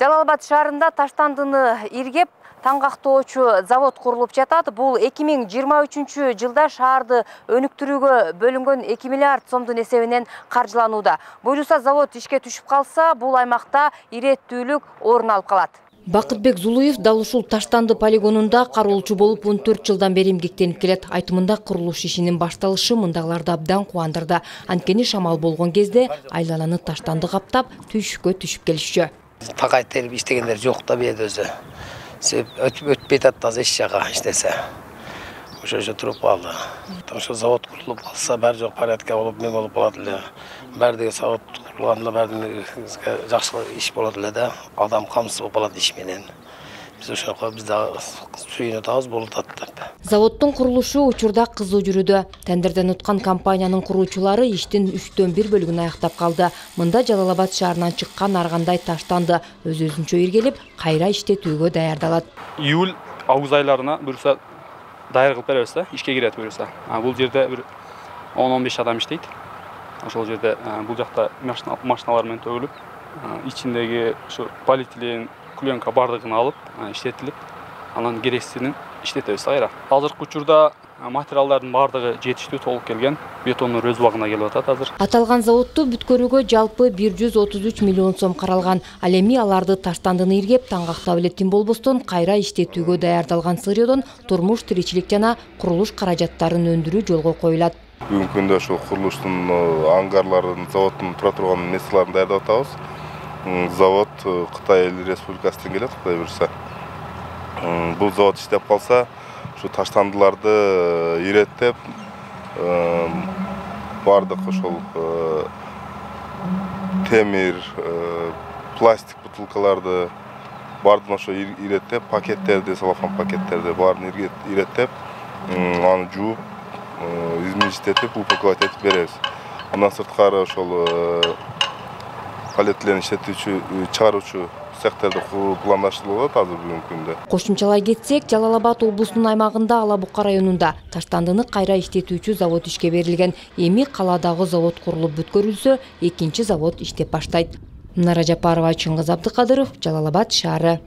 Жалал-Абад шаарында таштандыны иргеп, таңгактоочу завод курулуп жатат. Бул 2023 жылда шаарды өнүктүрүүгө бөлүнгөн 2 миллиард сомдун эсебинен каржыланууда. Буюрса завод ишке түшүп калса, бул аймакта иреттүүлүк орун алып калат. Бакытбек Зулуев дал ушул таштанды полигонунда кароолчу болуп 14 жылдан бери эмгектенип келет. Айтымында курулуш ишинин башталышы мындагыларды абдан кубандырды. Анткени шамал болгон кезде айлананы таштанды каптап, түйшүккө түшүп келишчү. Такай терип иштегендер жок да бед өзү. Өтпөй атат азыр эч жага иштесе. Ошо туруп калды. Ошо завод курулуп калса, баары жок порядка болуп, мен болуп калат эле. Баардыгы завод курулганда баардыгы жакшы иш болот эле да. Адам камсыз болуп калат иш менен. Биз ошого биз да сүйүнүп атабыз, болуп атат. Заводдун курулушу учурда кызуу жүрүүдө. Тендерден уткан компаниянын куруучулары иштин 3/4 бөлүгүн аяктап калды. Мында Жалал-Абад шаарынан чыккан ар кандай таштанды өз-өзүнчө иргелип, кайра иштетүүгө даярдалат. Июль, август айларына буюрса даяр кылып беребиз да, ишке кирет буюрса. Бул жерде бир 10-15 адам иштейт. Ошол жерде бул жакта машиналар менен төгүлүп, ичиндеги ушу полиэтилен, пленка бардыгын алып, иштетилип, анан керексизин иштетебиз кайра. Азыркы учурда материалдардын бардыгы жетиштүү, толук келген. Бетондор өз убагына келип атат азыр. Аталган заводду бүткөрүүгө жалпы 133 миллион сом каралган. Ал эми аларды таштандыны иргеп, таңгактап эле тим болбостон кайра иштетүүгө даярдалган сырьёдон турмуш, тиричилик жана курулуш каражаттарын өндүрүү жолго коюлат. Бүгүнкү күндө ошол курулуштун ангарларын, заводдун тура турган меселерин даярдап атабыз. Завод Кытай Республикасынан келет, Кытай буюрса. Бул завод иштеп калса, ушу таштандыларды иреттеп, бардык ошол темир, пластик бутылкаларды бардыгын ошо иреттеп, пакеттерди, салофан пакеттерди баарын иреттеп, аны жууп, измельчитетип, упаковать этип беребиз. Андан сырткары ошол полиэтилен иштетүүчү, чыгаруучу цехтерди куруу пландаштырылып атат азыр бүгүнкү күндө. Кошумчалай кетсек, Жалал-Абад облусунун аймагында Ала-Бука районунда таштандыны кайра иштетүүчү завод ишке берилген. Эми калаадагы завод курулуп бүткөрүлсө, экинчи завод иштеп баштайт. Нара Жапарова, Чыңгыз Абдыкадыров, Жалал-Абад шаары.